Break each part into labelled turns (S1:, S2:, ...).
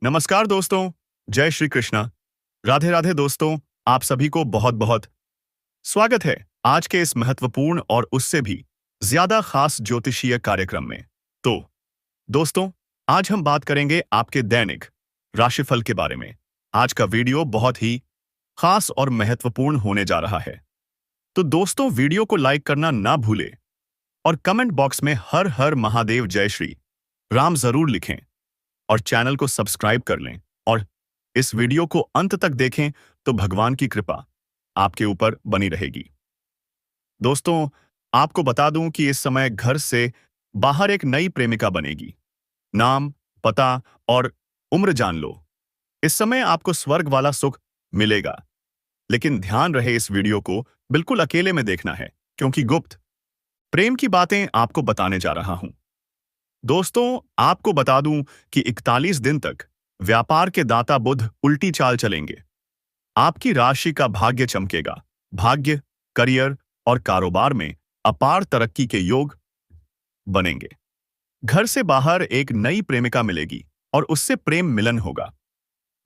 S1: नमस्कार दोस्तों, जय श्री कृष्णा। राधे राधे दोस्तों, आप सभी को बहुत बहुत स्वागत है आज के इस महत्वपूर्ण और उससे भी ज्यादा खास ज्योतिषीय कार्यक्रम में। तो दोस्तों, आज हम बात करेंगे आपके दैनिक राशिफल के बारे में। आज का वीडियो बहुत ही खास और महत्वपूर्ण होने जा रहा है। तो दोस्तों, वीडियो को लाइक करना ना भूलें और कमेंट बॉक्स में हर हर महादेव जय श्री राम जरूर लिखें और चैनल को सब्सक्राइब कर लें और इस वीडियो को अंत तक देखें तो भगवान की कृपा आपके ऊपर बनी रहेगी। दोस्तों, आपको बता दूं कि इस समय घर से बाहर एक नई प्रेमिका बनेगी। नाम, पता और उम्र जान लो। इस समय आपको स्वर्ग वाला सुख मिलेगा, लेकिन ध्यान रहे इस वीडियो को बिल्कुल अकेले में देखना है, क्योंकि गुप्त प्रेम की बातें आपको बताने जा रहा हूं। दोस्तों, आपको बता दूं कि 41 दिन तक व्यापार के दाता बुध उल्टी चाल चलेंगे। आपकी राशि का भाग्य चमकेगा। भाग्य, करियर और कारोबार में अपार तरक्की के योग बनेंगे। घर से बाहर एक नई प्रेमिका मिलेगी और उससे प्रेम मिलन होगा।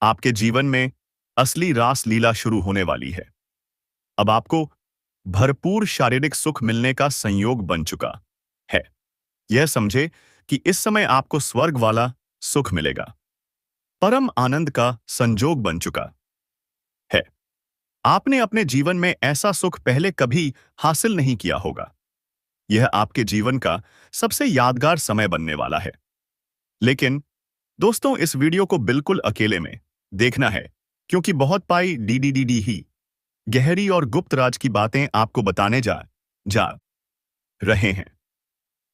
S1: आपके जीवन में असली रास लीला शुरू होने वाली है। अब आपको भरपूर शारीरिक सुख मिलने का संयोग बन चुका है। यह समझे कि इस समय आपको स्वर्ग वाला सुख मिलेगा। परम आनंद का संजोग बन चुका है। आपने अपने जीवन में ऐसा सुख पहले कभी हासिल नहीं किया होगा। यह आपके जीवन का सबसे यादगार समय बनने वाला है। लेकिन दोस्तों, इस वीडियो को बिल्कुल अकेले में देखना है, क्योंकि बहुत पाई डी ही गहरी और गुप्त राज की बातें आपको बताने जा रहे हैं।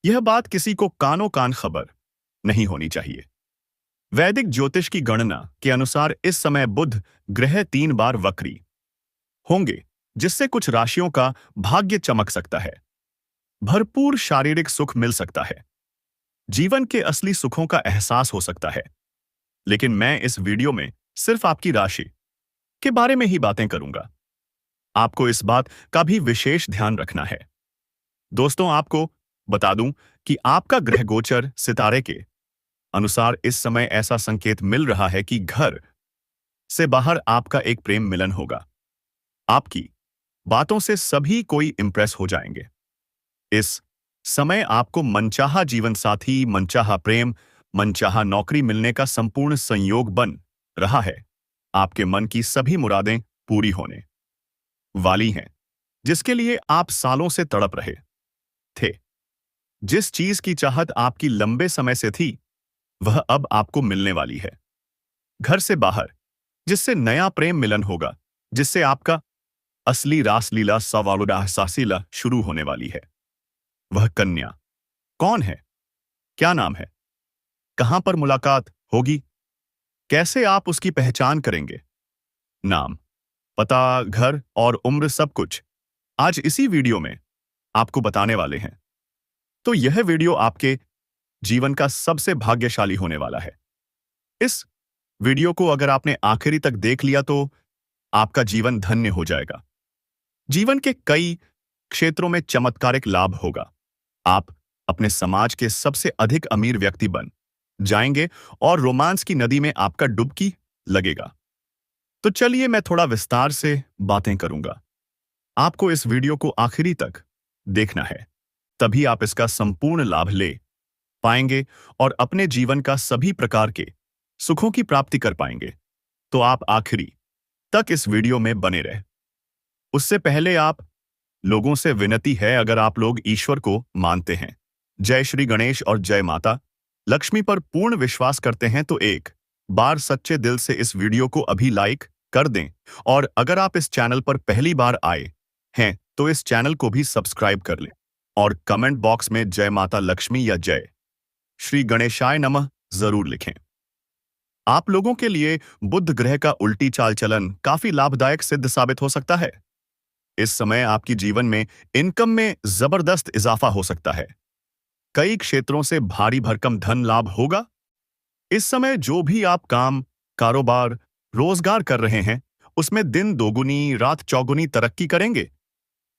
S1: यह बात किसी को कानो कान खबर नहीं होनी चाहिए। वैदिक ज्योतिष की गणना के अनुसार इस समय बुध ग्रह 3 बार वक्री होंगे, जिससे कुछ राशियों का भाग्य चमक सकता है। भरपूर शारीरिक सुख मिल सकता है। जीवन के असली सुखों का एहसास हो सकता है। लेकिन मैं इस वीडियो में सिर्फ आपकी राशि के बारे में ही बातें करूंगा। आपको इस बात का भी विशेष ध्यान रखना है। दोस्तों, आपको बता दूं कि आपका ग्रह गोचर सितारे के अनुसार इस समय ऐसा संकेत मिल रहा है कि घर से बाहर आपका एक प्रेम मिलन होगा। आपकी बातों से सभी कोई इंप्रेस हो जाएंगे। इस समय आपको मनचाहा जीवन साथी, मनचाहा प्रेम, मनचाहा नौकरी मिलने का संपूर्ण संयोग बन रहा है। आपके मन की सभी मुरादें पूरी होने वाली हैं, जिसके लिए आप सालों से तड़प रहे थे। जिस चीज की चाहत आपकी लंबे समय से थी, वह अब आपको मिलने वाली है। घर से बाहर जिससे नया प्रेम मिलन होगा, जिससे आपका असली रासलीला सवालुदाहसासीला शुरू होने वाली है। वह कन्या कौन है? क्या नाम है? कहां पर मुलाकात होगी? कैसे आप उसकी पहचान करेंगे? नाम, पता, घर और उम्र सब कुछ आज इसी वीडियो में आपको बताने वाले हैं। तो यह वीडियो आपके जीवन का सबसे भाग्यशाली होने वाला है। इस वीडियो को अगर आपने आखिरी तक देख लिया तो आपका जीवन धन्य हो जाएगा। जीवन के कई क्षेत्रों में चमत्कारिक लाभ होगा। आप अपने समाज के सबसे अधिक अमीर व्यक्ति बन जाएंगे और रोमांस की नदी में आपका डुबकी लगेगा। तो चलिए, मैं थोड़ा विस्तार से बातें करूंगा। आपको इस वीडियो को आखिरी तक देखना है, तभी आप इसका संपूर्ण लाभ ले पाएंगे और अपने जीवन का सभी प्रकार के सुखों की प्राप्ति कर पाएंगे। तो आप आखिरी तक इस वीडियो में बने रहे। उससे पहले आप लोगों से विनती है, अगर आप लोग ईश्वर को मानते हैं, जय श्री गणेश और जय माता लक्ष्मी पर पूर्ण विश्वास करते हैं, तो एक बार सच्चे दिल से इस वीडियो को अभी लाइक कर दें। और अगर आप इस चैनल पर पहली बार आए हैं तो इस चैनल को भी सब्सक्राइब कर लें और कमेंट बॉक्स में जय माता लक्ष्मी या जय श्री गणेशाय नमः जरूर लिखें। आप लोगों के लिए बुध ग्रह का उल्टी चाल चलन काफी लाभदायक सिद्ध साबित हो सकता है। इस समय आपकी जीवन में इनकम में जबरदस्त इजाफा हो सकता है। कई क्षेत्रों से भारी भरकम धन लाभ होगा। इस समय जो भी आप काम, कारोबार, रोजगार कर रहे हैं, उसमें दिन दोगुनी रात चौगुनी तरक्की करेंगे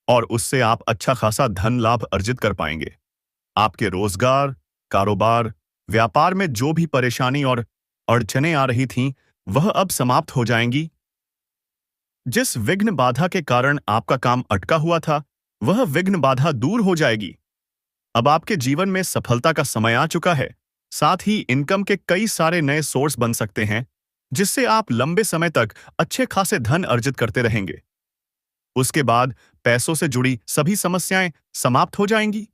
S1: और उससे आप अच्छा खासा धन लाभ अर्जित कर पाएंगे। आपके रोजगार, कारोबार, व्यापार में जो भी परेशानी और अड़चनें आ रही थीं, वह अब समाप्त हो जाएंगी। जिस विघ्न बाधा के कारण आपका काम अटका हुआ था, वह विघ्न बाधा दूर हो जाएगी। अब आपके जीवन में सफलता का समय आ चुका है। साथ ही इनकम के कई सारे नए सोर्स बन सकते हैं, जिससे आप लंबे समय तक अच्छे खासे धन अर्जित करते रहेंगे। उसके बाद पैसों से जुड़ी सभी समस्याएं समाप्त हो जाएंगी।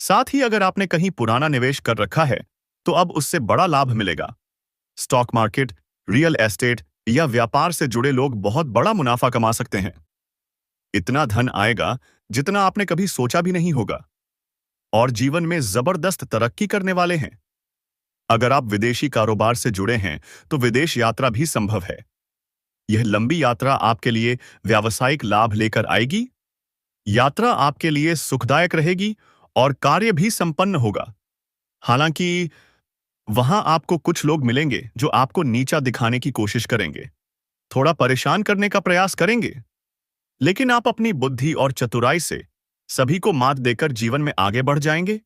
S1: साथ ही अगर आपने कहीं पुराना निवेश कर रखा है, तो अब उससे बड़ा लाभ मिलेगा। स्टॉक मार्केट, रियल एस्टेट या व्यापार से जुड़े लोग बहुत बड़ा मुनाफा कमा सकते हैं। इतना धन आएगा जितना आपने कभी सोचा भी नहीं होगा, और जीवन में जबरदस्त तरक्की करने वाले हैं। अगर आप विदेशी कारोबार से जुड़े हैं, तो विदेश यात्रा भी संभव है। यह लंबी यात्रा आपके लिए व्यावसायिक लाभ लेकर आएगी। यात्रा आपके लिए सुखदायक रहेगी और कार्य भी संपन्न होगा। हालांकि वहां आपको कुछ लोग मिलेंगे जो आपको नीचा दिखाने की कोशिश करेंगे, थोड़ा परेशान करने का प्रयास करेंगे, लेकिन आप अपनी बुद्धि और चतुराई से सभी को मात देकर जीवन में आगे बढ़ जाएंगे।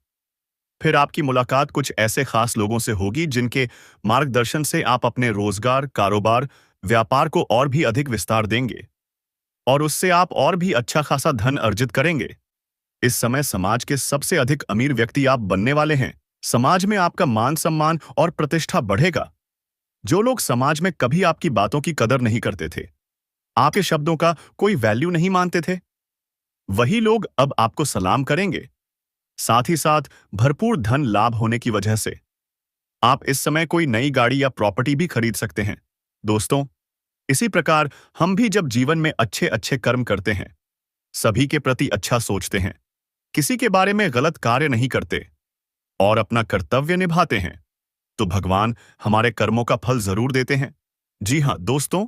S1: फिर आपकी मुलाकात कुछ ऐसे खास लोगों से होगी जिनके मार्गदर्शन से आप अपने रोजगार, कारोबार, व्यापार को और भी अधिक विस्तार देंगे, और उससे आप और भी अच्छा खासा धन अर्जित करेंगे। इस समय समाज के सबसे अधिक अमीर व्यक्ति आप बनने वाले हैं। समाज में आपका मान सम्मान और प्रतिष्ठा बढ़ेगा। जो लोग समाज में कभी आपकी बातों की कदर नहीं करते थे, आपके शब्दों का कोई वैल्यू नहीं मानते थे, वही लोग अब आपको सलाम करेंगे। साथ ही साथ भरपूर धन लाभ होने की वजह से आप इस समय कोई नई गाड़ी या प्रॉपर्टी भी खरीद सकते हैं। दोस्तों, इसी प्रकार हम भी जब जीवन में अच्छे अच्छे कर्म करते हैं, सभी के प्रति अच्छा सोचते हैं, किसी के बारे में गलत कार्य नहीं करते और अपना कर्तव्य निभाते हैं, तो भगवान हमारे कर्मों का फल जरूर देते हैं। जी हाँ दोस्तों,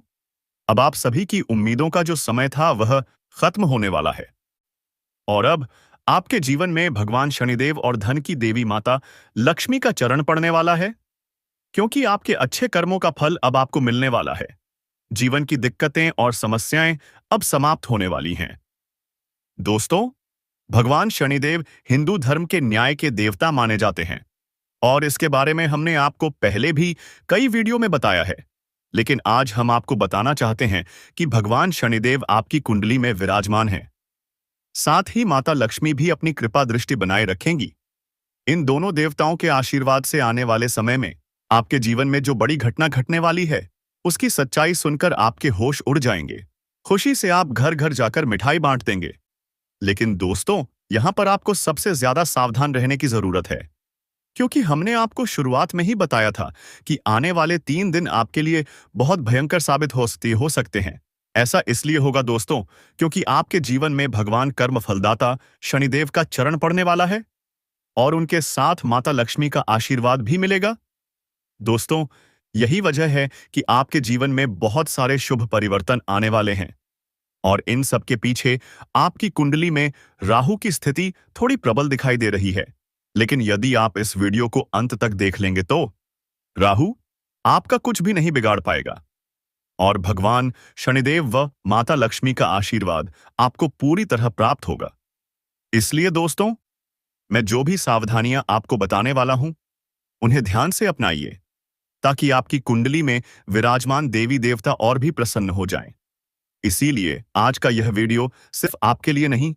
S1: अब आप सभी की उम्मीदों का जो समय था वह खत्म होने वाला है, और अब आपके जीवन में भगवान शनिदेव और धन की देवी माता लक्ष्मी का चरण पड़ने वाला है, क्योंकि आपके अच्छे कर्मों का फल अब आपको मिलने वाला है। जीवन की दिक्कतें और समस्याएं अब समाप्त होने वाली हैं। दोस्तों, भगवान शनिदेव हिंदू धर्म के न्याय के देवता माने जाते हैं, और इसके बारे में हमने आपको पहले भी कई वीडियो में बताया है। लेकिन आज हम आपको बताना चाहते हैं कि भगवान शनिदेव आपकी कुंडली में विराजमान हैं। साथ ही माता लक्ष्मी भी अपनी कृपा दृष्टि बनाए रखेंगी। इन दोनों देवताओं के आशीर्वाद से आने वाले समय में आपके जीवन में जो बड़ी घटना घटने वाली है, उसकी सच्चाई सुनकर आपके होश उड़ जाएंगे। खुशी से आप घर घर जाकर मिठाई बांट देंगे। लेकिन दोस्तों, यहां पर आपको सबसे ज्यादा सावधान रहने की जरूरत है, क्योंकि हमने आपको शुरुआत में ही बताया था कि आने वाले 3 दिन आपके लिए बहुत भयंकर साबित हो सकते हैं। ऐसा इसलिए होगा दोस्तों, क्योंकि आपके जीवन में भगवान कर्म फलदाता शनिदेव का चरण पड़ने वाला है, और उनके साथ माता लक्ष्मी का आशीर्वाद भी मिलेगा। दोस्तों, यही वजह है कि आपके जीवन में बहुत सारे शुभ परिवर्तन आने वाले हैं, और इन सब के पीछे आपकी कुंडली में राहु की स्थिति थोड़ी प्रबल दिखाई दे रही है। लेकिन यदि आप इस वीडियो को अंत तक देख लेंगे तो राहु आपका कुछ भी नहीं बिगाड़ पाएगा, और भगवान शनिदेव व माता लक्ष्मी का आशीर्वाद आपको पूरी तरह प्राप्त होगा। इसलिए दोस्तों, मैं जो भी सावधानियां आपको बताने वाला हूं, उन्हें ध्यान से अपनाइए, ताकि आपकी कुंडली में विराजमान देवी देवता और भी प्रसन्न हो जाएं। इसीलिए आज का यह वीडियो सिर्फ आपके लिए नहीं,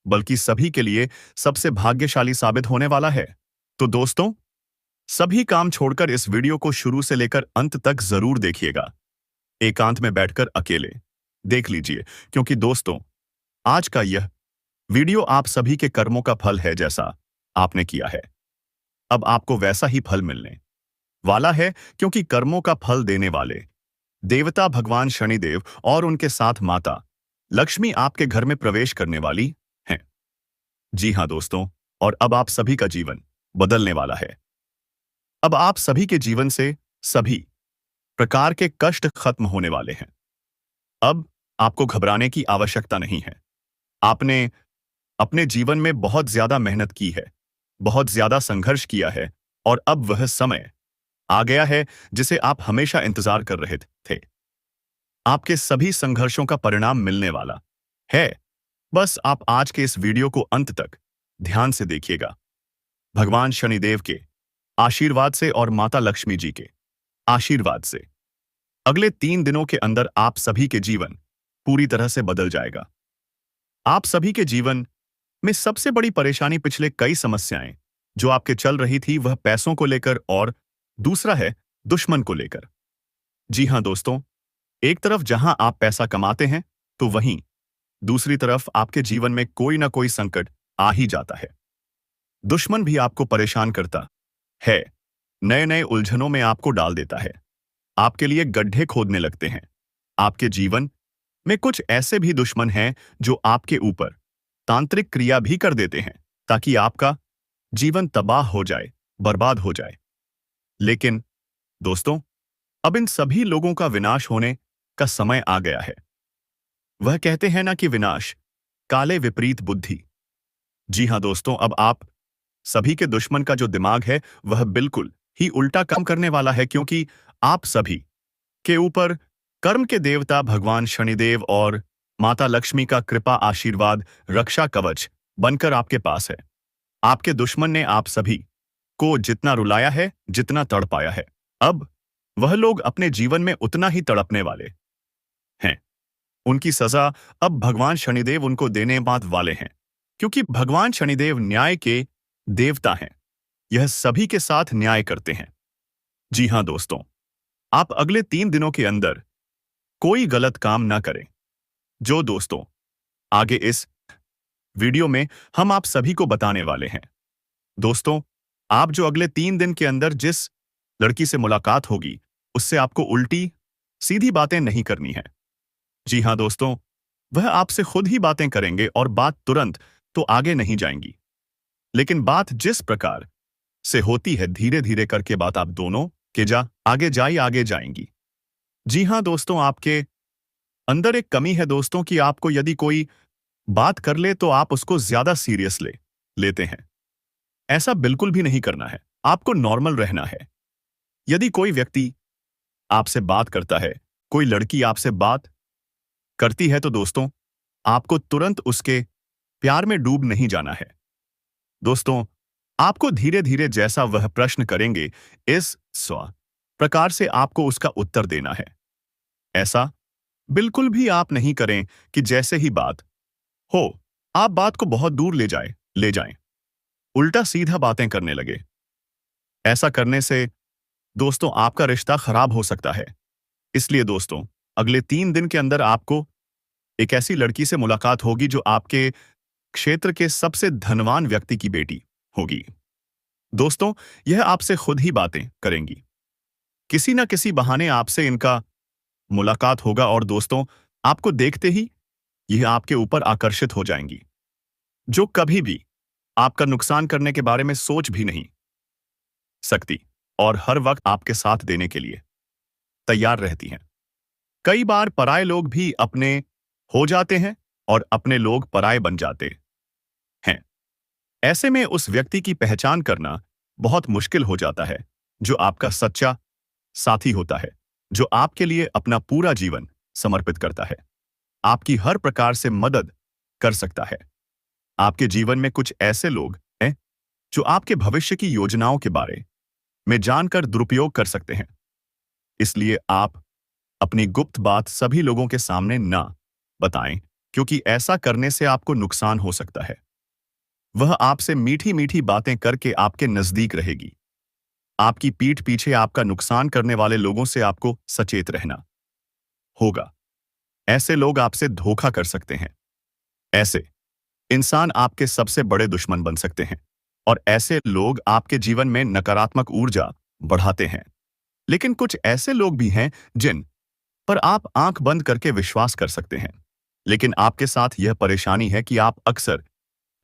S1: बल्कि सभी के लिए सबसे भाग्यशाली साबित होने वाला है। तो दोस्तों, सभी काम छोड़कर इस वीडियो को शुरू से लेकर अंत तक जरूर देखिएगा। एकांत में बैठकर अकेले देख लीजिए, क्योंकि दोस्तों, आज का यह वीडियो आप सभी के कर्मों का फल है। जैसा आपने किया है, अब आपको वैसा ही फल मिलने वाला है, क्योंकि कर्मों का फल देने वाले देवता भगवान शनिदेव और उनके साथ माता लक्ष्मी आपके घर में प्रवेश करने वाली हैं। जी हाँ दोस्तों, और अब आप सभी का जीवन बदलने वाला है। अब आप सभी के जीवन से सभी प्रकार के कष्ट खत्म होने वाले हैं। अब आपको घबराने की आवश्यकता नहीं है। आपने अपने जीवन में बहुत ज्यादा मेहनत की है, बहुत ज्यादा संघर्ष किया है, और अब वह समय आ गया है जिसे आप हमेशा इंतजार कर रहे थे। आपके सभी संघर्षों का परिणाम मिलने वाला है। बस आप आज के इस वीडियो को अंत तक ध्यान से देखिएगा। भगवान शनिदेव के आशीर्वाद से और माता लक्ष्मी जी के आशीर्वाद से। अगले 3 दिनों के अंदर आप सभी के जीवन पूरी तरह से बदल जाएगा। आप सभी के जीवन में सबसे बड़ी परेशानी पिछले कई समस्याएं जो आपके चल रही थी वह पैसों को लेकर और दूसरा है दुश्मन को लेकर। जी हां दोस्तों, एक तरफ जहां आप पैसा कमाते हैं तो वहीं दूसरी तरफ आपके जीवन में कोई ना कोई संकट आ ही जाता है। दुश्मन भी आपको परेशान करता है, नए नए उलझनों में आपको डाल देता है, आपके लिए गड्ढे खोदने लगते हैं। आपके जीवन में कुछ ऐसे भी दुश्मन हैं जो आपके ऊपर तांत्रिक क्रिया भी कर देते हैं ताकि आपका जीवन तबाह हो जाए, बर्बाद हो जाए। लेकिन दोस्तों, अब इन सभी लोगों का विनाश होने का समय आ गया है। वह कहते हैं ना कि विनाश काले विपरीत बुद्धि। जी हां दोस्तों, अब आप सभी के दुश्मन का जो दिमाग है वह बिल्कुल ही उल्टा काम करने वाला है, क्योंकि आप सभी के ऊपर कर्म के देवता भगवान शनिदेव और माता लक्ष्मी का कृपा आशीर्वाद रक्षा कवच बनकर आपके पास है। आपके दुश्मन ने आप सभी को जितना रुलाया है, जितना तड़पाया है, अब वह लोग अपने जीवन में उतना ही तड़पने वाले हैं। उनकी सजा अब भगवान शनिदेव उनको देने बात वाले हैं, क्योंकि भगवान शनिदेव न्याय के देवता हैं। यह सभी के साथ न्याय करते हैं। जी हां दोस्तों, आप अगले 3 दिनों के अंदर कोई गलत काम ना करें। जो दोस्तों आगे इस वीडियो में हम आप सभी को बताने वाले हैं। दोस्तों, आप जो अगले 3 दिन के अंदर जिस लड़की से मुलाकात होगी उससे आपको उल्टी सीधी बातें नहीं करनी है। जी हां दोस्तों, वह आपसे खुद ही बातें करेंगे और बात तुरंत तो आगे नहीं जाएंगी, लेकिन बात जिस प्रकार से होती है धीरे धीरे करके बात आप दोनों के आगे जाएंगी। जी हां दोस्तों, आपके अंदर एक कमी है दोस्तों कि आपको यदि कोई बात कर ले तो आप उसको ज्यादा सीरियस लेते हैं। ऐसा बिल्कुल भी नहीं करना है, आपको नॉर्मल रहना है। यदि कोई व्यक्ति आपसे बात करता है, कोई लड़की आपसे बात करती है तो दोस्तों आपको तुरंत उसके प्यार में डूब नहीं जाना है। दोस्तों, आपको धीरे धीरे जैसा वह प्रश्न करेंगे इस प्रकार से आपको उसका उत्तर देना है। ऐसा बिल्कुल भी आप नहीं करें कि जैसे ही बात हो आप बात को बहुत दूर ले जाएं, उल्टा सीधा बातें करने लगे। ऐसा करने से दोस्तों आपका रिश्ता खराब हो सकता है। इसलिए दोस्तों, अगले 3 दिन के अंदर आपको एक ऐसी लड़की से मुलाकात होगी जो आपके क्षेत्र के सबसे धनवान व्यक्ति की बेटी होगी। दोस्तों, यह आपसे खुद ही बातें करेंगी, किसी न किसी बहाने आपसे इनका मुलाकात होगा और दोस्तों आपको देखते ही यह आपके ऊपर आकर्षित हो जाएंगी, जो कभी भी आपका नुकसान करने के बारे में सोच भी नहीं सकती और हर वक्त आपके साथ देने के लिए तैयार रहती हैं। कई बार पराये लोग भी अपने हो जाते हैं और अपने लोग पराये बन जाते हैं। ऐसे में उस व्यक्ति की पहचान करना बहुत मुश्किल हो जाता है जो आपका सच्चा साथी होता है, जो आपके लिए अपना पूरा जीवन समर्पित करता है, आपकी हर प्रकार से मदद कर सकता है। आपके जीवन में कुछ ऐसे लोग हैं जो आपके भविष्य की योजनाओं के बारे में जानकर दुरुपयोग कर सकते हैं। इसलिए आप अपनी गुप्त बात सभी लोगों के सामने ना बताएं, क्योंकि ऐसा करने से आपको नुकसान हो सकता है। वह आपसे मीठी मीठी बातें करके आपके नजदीक रहेगी। आपकी पीठ पीछे आपका नुकसान करने वाले लोगों से आपको सचेत रहना होगा। ऐसे लोग आपसे धोखा कर सकते हैं। ऐसे इंसान आपके सबसे बड़े दुश्मन बन सकते हैं और ऐसे लोग आपके जीवन में नकारात्मक ऊर्जा बढ़ाते हैं। लेकिन कुछ ऐसे लोग भी हैं जिन पर आप आंख बंद करके विश्वास कर सकते हैं। लेकिन आपके साथ यह परेशानी है कि आप अक्सर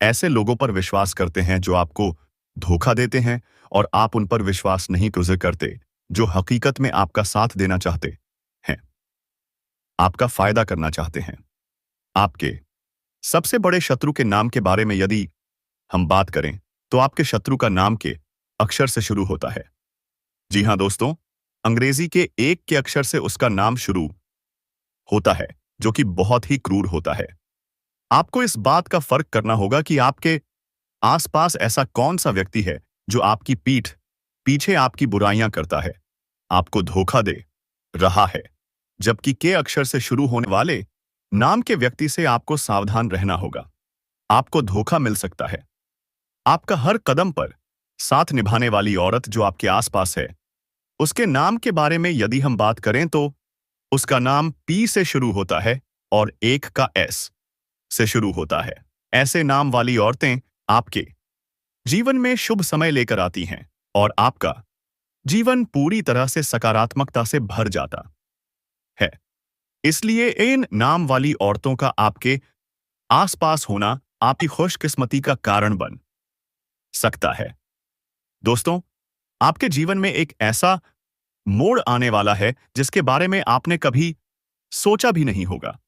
S1: ऐसे लोगों पर विश्वास करते हैं जो आपको धोखा देते हैं और आप उन पर विश्वास नहीं करते जो हकीकत में आपका साथ देना चाहते हैं, आपका फायदा करना चाहते हैं। आपके सबसे बड़े शत्रु के नाम के बारे में यदि हम बात करें तो आपके शत्रु का नाम के अक्षर से शुरू होता है। जी हां दोस्तों, अंग्रेजी के एक के अक्षर से उसका नाम शुरू होता है, जो कि बहुत ही क्रूर होता है। आपको इस बात का फर्क करना होगा कि आपके आसपास ऐसा कौन सा व्यक्ति है जो आपकी पीठ पीछे आपकी बुराइयां करता है। आपको धोखा दे रहा है, जबकि के अक्षर से शुरू होने वाले नाम के व्यक्ति से आपको सावधान रहना होगा। आपको धोखा मिल सकता है। आपका हर कदम पर साथ निभाने वाली औरत जो आपके आसपास है, उसके नाम के बारे में यदि हम बात करें तो उसका नाम पी से शुरू होता है और एक का एस से शुरू होता है। ऐसे नाम वाली औरतें आपके जीवन में शुभ समय लेकर आती हैं और आपका जीवन पूरी तरह से सकारात्मकता से भर जाता है। इसलिए इन नाम वाली औरतों का आपके आसपास होना आपकी खुशकिस्मती का कारण बन सकता है। दोस्तों, आपके जीवन में एक ऐसा मोड़ आने वाला है जिसके बारे में आपने कभी सोचा भी नहीं होगा।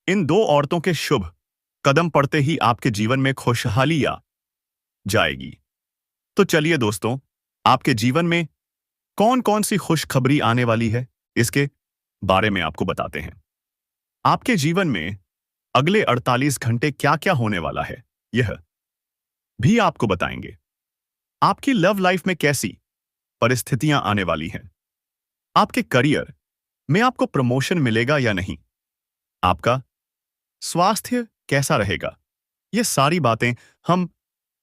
S1: इन दो औरतों के शुभ कदम पड़ते ही आपके जीवन में खुशहाली आ जाएगी। तो चलिए दोस्तों, आपके जीवन में कौन कौन सी खुशखबरी आने वाली है, इसके बारे में आपको बताते हैं। आपके जीवन में अगले 48 घंटे क्या क्या होने वाला है, यह भी आपको बताएंगे। आपकी लव लाइफ में कैसी परिस्थितियां आने वाली हैं, आपके करियर में आपको प्रमोशन मिलेगा या नहीं, आपका स्वास्थ्य कैसा रहेगा, ये सारी बातें हम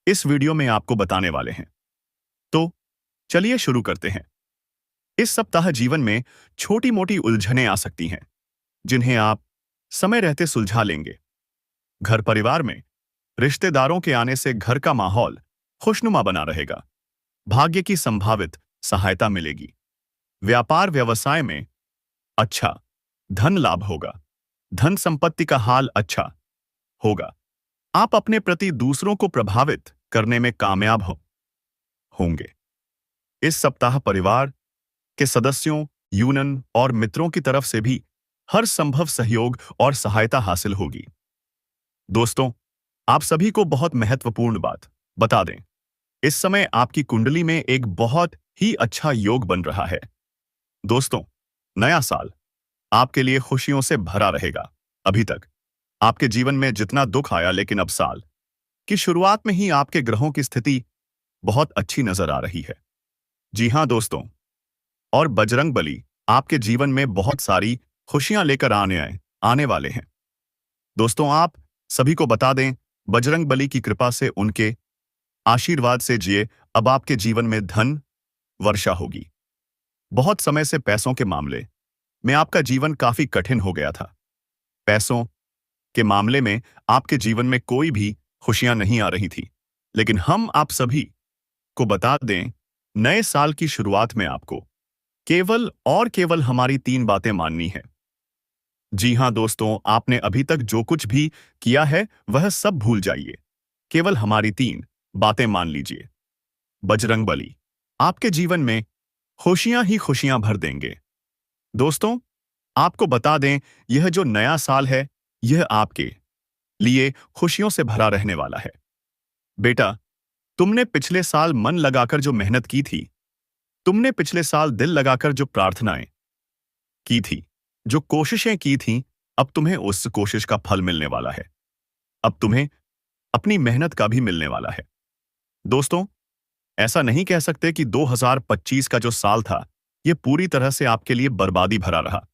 S1: इस वीडियो में आपको बताने वाले हैं। तो चलिए शुरू करते हैं। इस सप्ताह जीवन में छोटी मोटी उलझनें आ सकती हैं, जिन्हें आप समय रहते सुलझा लेंगे। घर परिवार में रिश्तेदारों के आने से घर का माहौल खुशनुमा बना रहेगा। भाग्य की संभावित सहायता मिलेगी। व्यापार व्यवसाय में अच्छा धन लाभ होगा। धन संपत्ति का हाल अच्छा होगा। आप अपने प्रति दूसरों को प्रभावित करने में कामयाब होंगे। इस सप्ताह परिवार के सदस्यों, यूनियन और मित्रों की तरफ से भी हर संभव सहयोग और सहायता हासिल होगी। दोस्तों, आप सभी को बहुत महत्वपूर्ण बात बता दें। इस समय आपकी कुंडली में एक बहुत ही अच्छा योग बन रहा है। दोस्तों, नया साल आपके लिए खुशियों से भरा रहेगा। अभी तक आपके जीवन में जितना दुख आया, लेकिन अब साल की शुरुआत में ही आपके ग्रहों की स्थिति बहुत अच्छी नजर आ रही है। जी हां दोस्तों, और बजरंगबली आपके जीवन में बहुत सारी खुशियां लेकर आने वाले हैं। दोस्तों, आप सभी को बता दें, बजरंगबली की कृपा से, उनके आशीर्वाद से जिए अब आपके जीवन में धन वर्षा होगी। बहुत समय से पैसों के मामले में आपका जीवन काफी कठिन हो गया था। पैसों के मामले में आपके जीवन में कोई भी खुशियां नहीं आ रही थी, लेकिन हम आप सभी को बता दें, नए साल की शुरुआत में आपको केवल और केवल हमारी 3 बातें माननी है। जी हां दोस्तों, आपने अभी तक जो कुछ भी किया है वह सब भूल जाइए। केवल हमारी 3 बातें मान लीजिए। बजरंगबली आपके जीवन में खुशियां ही खुशियां भर देंगे। दोस्तों, आपको बता दें, यह जो नया साल है, यह आपके लिए खुशियों से भरा रहने वाला है। बेटा, तुमने पिछले साल मन लगाकर जो मेहनत की थी, तुमने पिछले साल दिल लगाकर जो प्रार्थनाएं की थी, जो कोशिशें की थीं, अब तुम्हें उस कोशिश का फल मिलने वाला है। अब तुम्हें अपनी मेहनत का भी मिलने वाला है। दोस्तों, ऐसा नहीं कह सकते कि 2025 का जो साल था, यह पूरी तरह से आपके लिए बर्बादी भरा रहा।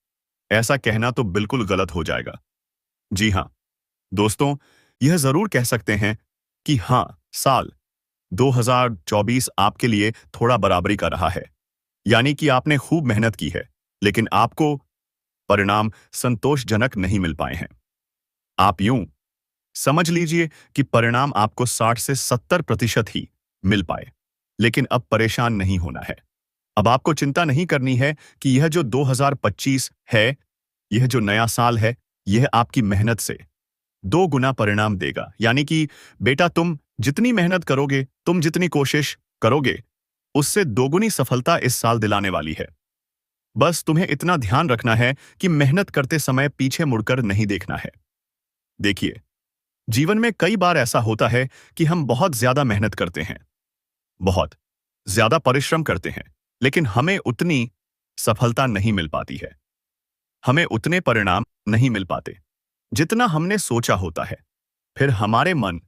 S1: ऐसा कहना तो बिल्कुल गलत हो जाएगा। जी हां दोस्तों, यह जरूर कह सकते हैं कि हां, साल 2024 आपके लिए थोड़ा बराबरी का रहा है। यानी कि आपने खूब मेहनत की है, लेकिन आपको परिणाम संतोषजनक नहीं मिल पाए हैं। आप यूं समझ लीजिए कि परिणाम आपको 60 से 70% ही मिल पाए। लेकिन अब परेशान नहीं होना है। अब आपको चिंता नहीं करनी है कि यह जो 2025 है, यह जो नया साल है, यह आपकी मेहनत से 2 गुना परिणाम देगा। यानी कि बेटा, तुम जितनी मेहनत करोगे, तुम जितनी कोशिश करोगे, उससे 2 गुनी सफलता इस साल दिलाने वाली है। बस तुम्हें इतना ध्यान रखना है कि मेहनत करते समय पीछे मुड़कर नहीं देखना है। देखिए, जीवन में कई बार ऐसा होता है कि हम बहुत ज्यादा मेहनत करते हैं, बहुत ज्यादा परिश्रम करते हैं, लेकिन हमें उतनी सफलता नहीं मिल पाती है। हमें उतने परिणाम नहीं मिल पाते जितना हमने सोचा होता है। फिर हमारे मन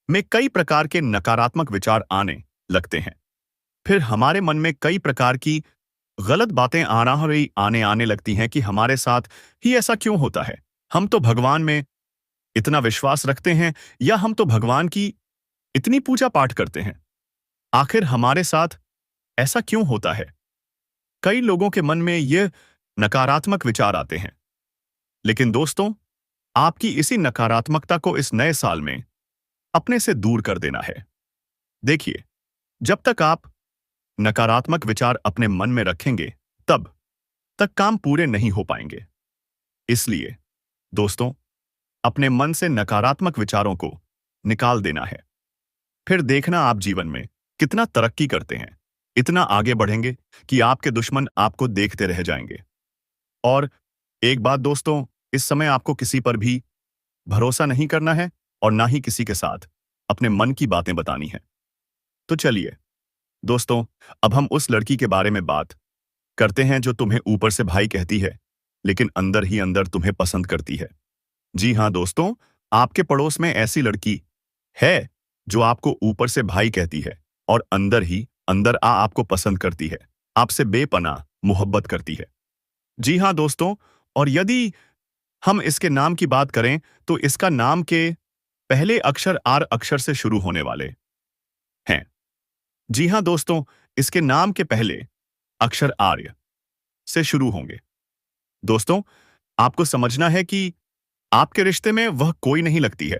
S1: में कई प्रकार के नकारात्मक विचार आने लगते हैं। फिर हमारे मन में कई प्रकार की गलत बातें आने आने लगती हैं कि हमारे साथ ही ऐसा क्यों होता है। हम तो भगवान में इतना विश्वास रखते हैं, या हम तो भगवान की इतनी पूजा पाठ करते हैं। आखिर हमारे साथ ऐसा क्यों होता है? कई लोगों के मन में ये नकारात्मक विचार आते हैं। लेकिन दोस्तों, आपकी इसी नकारात्मकता को इस नए साल में अपने से दूर कर देना है। देखिए, जब तक आप नकारात्मक विचार अपने मन में रखेंगे, तब तक काम पूरे नहीं हो पाएंगे। इसलिए दोस्तों, अपने मन से नकारात्मक विचारों को निकाल देना है। फिर देखना आप जीवन में कितना तरक्की करते हैं, इतना आगे बढ़ेंगे कि आपके दुश्मन आपको देखते रह जाएंगे। और एक बात दोस्तों, इस समय आपको किसी पर भी भरोसा नहीं करना है और ना ही किसी के साथ अपने मन की बातें बतानी है। तो चलिए दोस्तों, अब हम उस लड़की के बारे में बात करते हैं जो तुम्हें ऊपर से भाई कहती है, लेकिन अंदर ही अंदर तुम्हें पसंद करती है। जी हाँ दोस्तों, आपके पड़ोस में ऐसी लड़की है जो आपको ऊपर से भाई कहती है और अंदर ही अंदर आपको पसंद करती है, आपसे बेपनाह मोहब्बत करती है। जी हाँ दोस्तों, और यदि हम इसके नाम की बात करें तो इसका नाम के पहले अक्षर आर अक्षर से शुरू होने वाले हैं। जी हाँ दोस्तों, इसके नाम के पहले अक्षर आर्य से शुरू होंगे। दोस्तों, आपको समझना है कि आपके रिश्ते में वह कोई नहीं लगती है,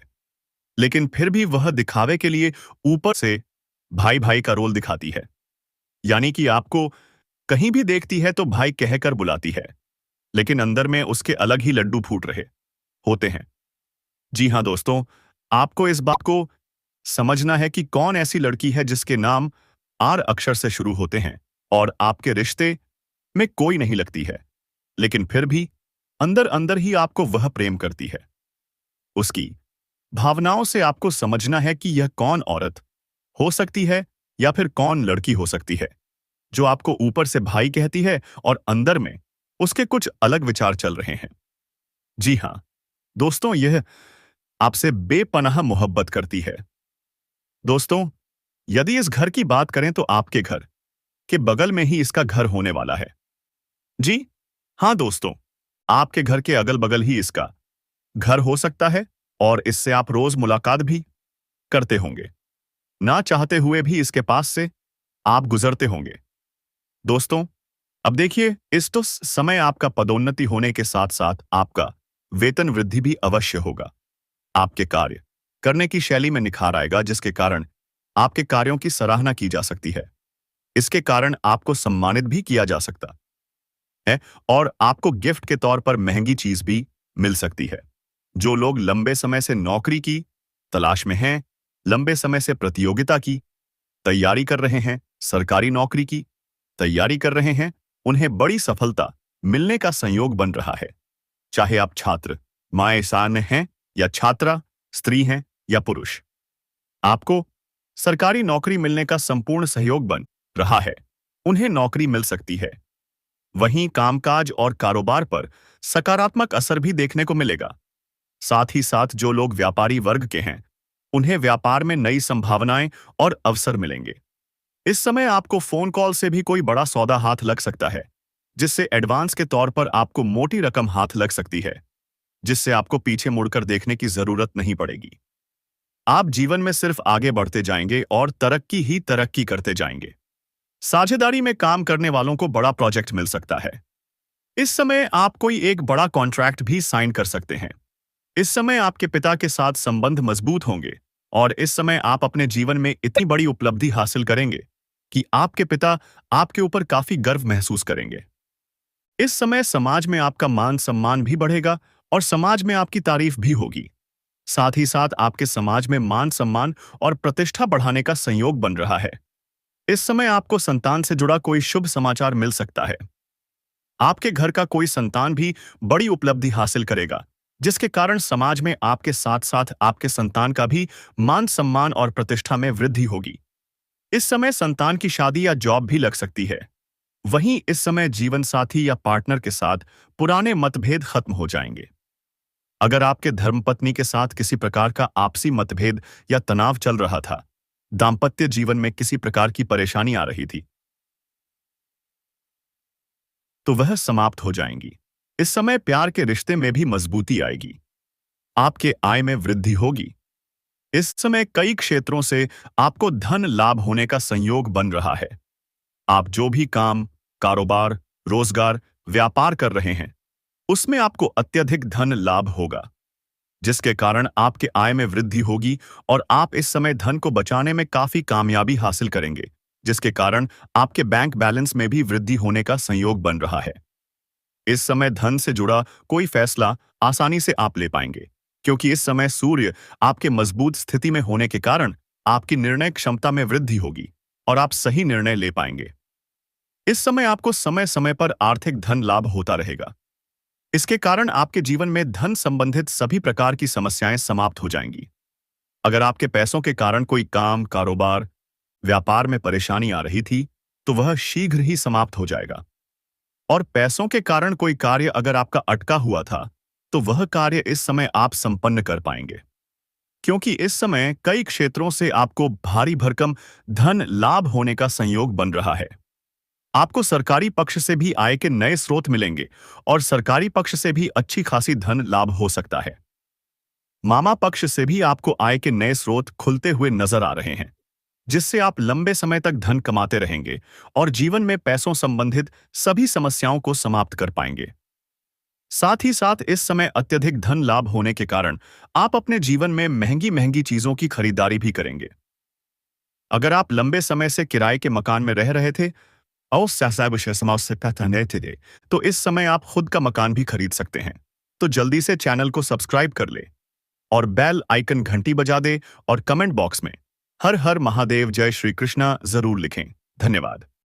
S1: लेकिन फिर भी वह दिखावे के लिए ऊपर से भाई भाई का रोल दिखाती है। यानी कि आपको कहीं भी देखती है तो भाई कहकर बुलाती है, लेकिन अंदर में उसके अलग ही लड्डू फूट रहे होते हैं। जी हाँ दोस्तों, आपको इस बात को समझना है कि कौन ऐसी लड़की है जिसके नाम आर अक्षर से शुरू होते हैं और आपके रिश्ते में कोई नहीं लगती है, लेकिन फिर भी अंदर अंदर ही आपको वह प्रेम करती है। उसकी भावनाओं से आपको समझना है कि यह कौन औरत हो सकती है या फिर कौन लड़की हो सकती है जो आपको ऊपर से भाई कहती है और अंदर में उसके कुछ अलग विचार चल रहे हैं। जी हाँ दोस्तों, यह आपसे बेपनाह मोहब्बत करती है। दोस्तों, यदि इस घर की बात करें तो आपके घर के बगल में ही इसका घर होने वाला है। जी हाँ दोस्तों, आपके घर के अगल बगल ही इसका घर हो सकता है और इससे आप रोज मुलाकात भी करते होंगे। ना चाहते हुए भी इसके पास से आप गुजरते होंगे। दोस्तों, अब देखिए, इस तो समय आपका पदोन्नति होने के साथ साथ आपका वेतन वृद्धि भी अवश्य होगा। आपके कार्य करने की शैली में निखार आएगा, जिसके कारण आपके कार्यों की सराहना की जा सकती है। इसके कारण आपको सम्मानित भी किया जा सकता है और आपको गिफ्ट के तौर पर महंगी चीज भी मिल सकती है। जो लोग लंबे समय से नौकरी की तलाश में हैं, लंबे समय से प्रतियोगिता की तैयारी कर रहे हैं, सरकारी नौकरी की तैयारी कर रहे हैं, उन्हें बड़ी सफलता मिलने का संयोग बन रहा है। चाहे आप छात्र माए सान हैं या छात्रा, स्त्री हैं या पुरुष, आपको सरकारी नौकरी मिलने का संपूर्ण सहयोग बन रहा है। उन्हें नौकरी मिल सकती है। वहीं कामकाज और कारोबार पर सकारात्मक असर भी देखने को मिलेगा। साथ ही साथ जो लोग व्यापारी वर्ग के हैं, उन्हें व्यापार में नई संभावनाएं और अवसर मिलेंगे। इस समय आपको फोन कॉल से भी कोई बड़ा सौदा हाथ लग सकता है, जिससे एडवांस के तौर पर आपको मोटी रकम हाथ लग सकती है, जिससे आपको पीछे मुड़कर देखने की जरूरत नहीं पड़ेगी। आप जीवन में सिर्फ आगे बढ़ते जाएंगे और तरक्की ही तरक्की करते जाएंगे। साझेदारी में काम करने वालों को बड़ा प्रोजेक्ट मिल सकता है। इस समय आप कोई एक बड़ा कॉन्ट्रैक्ट भी साइन कर सकते हैं। इस समय आपके पिता के साथ संबंध मजबूत होंगे और इस समय आप अपने जीवन में इतनी बड़ी उपलब्धि हासिल करेंगे कि आपके पिता आपके ऊपर काफी गर्व महसूस करेंगे। इस समय समाज में आपका मान सम्मान भी बढ़ेगा और समाज में आपकी तारीफ भी होगी। साथ ही साथ आपके समाज में मान सम्मान और प्रतिष्ठा बढ़ाने का संयोग बन रहा है। इस समय आपको संतान से जुड़ा कोई शुभ समाचार मिल सकता है। आपके घर का कोई संतान भी बड़ी उपलब्धि हासिल करेगा, जिसके कारण समाज में आपके साथ साथ आपके संतान का भी मान सम्मान और प्रतिष्ठा में वृद्धि होगी। इस समय संतान की शादी या जॉब भी लग सकती है। वहीं इस समय जीवन साथी या पार्टनर के साथ पुराने मतभेद खत्म हो जाएंगे। अगर आपके धर्मपत्नी के साथ किसी प्रकार का आपसी मतभेद या तनाव चल रहा था, दाम्पत्य जीवन में किसी प्रकार की परेशानी आ रही थी, तो वह समाप्त हो जाएंगी। इस समय प्यार के रिश्ते में भी मजबूती आएगी। आपके आय में वृद्धि होगी। इस समय कई क्षेत्रों से आपको धन लाभ होने का संयोग बन रहा है। आप जो भी काम, कारोबार, रोजगार, व्यापार कर रहे हैं, उसमें आपको अत्यधिक धन लाभ होगा, जिसके कारण आपके आय में वृद्धि होगी और आप इस समय धन को बचाने में काफी कामयाबी हासिल करेंगे, जिसके कारण आपके बैंक बैलेंस में भी वृद्धि होने का संयोग बन रहा है। इस समय धन से जुड़ा कोई फैसला आसानी से आप ले पाएंगे, क्योंकि इस समय सूर्य आपके मजबूत स्थिति में होने के कारण आपकी निर्णय क्षमता में वृद्धि होगी और आप सही निर्णय ले पाएंगे। इस समय आपको समय समय पर आर्थिक धन लाभ होता रहेगा। इसके कारण आपके जीवन में धन संबंधित सभी प्रकार की समस्याएं समाप्त हो जाएंगी। अगर आपके पैसों के कारण कोई काम, कारोबार, व्यापार में परेशानी आ रही थी, तो वह शीघ्र ही समाप्त हो जाएगा। और पैसों के कारण कोई कार्य अगर आपका अटका हुआ था, तो वह कार्य इस समय आप संपन्न कर पाएंगे, क्योंकि इस समय कई क्षेत्रों से आपको भारी भरकम धन लाभ होने का संयोग बन रहा है। आपको सरकारी पक्ष से भी आय के नए स्रोत मिलेंगे और सरकारी पक्ष से भी अच्छी खासी धन लाभ हो सकता है। मामा पक्ष से भी आपको आय के नए स्रोत खुलते हुए नजर आ रहे हैं, जिससे आप लंबे समय तक धन कमाते रहेंगे और जीवन में पैसों संबंधित सभी समस्याओं को समाप्त कर पाएंगे। साथ ही साथ इस समय अत्यधिक धन लाभ होने के कारण आप अपने जीवन में महंगी महंगी चीजों की खरीदारी भी करेंगे। अगर आप लंबे समय से किराए के मकान में रह रहे थे और समाज से पहचाने थे, तो इस समय आप खुद का मकान भी खरीद सकते हैं। तो जल्दी से चैनल को सब्सक्राइब कर ले और बेल आइकन घंटी बजा दे और कमेंट बॉक्स में हर हर महादेव जय श्री कृष्णा जरूर लिखें। धन्यवाद।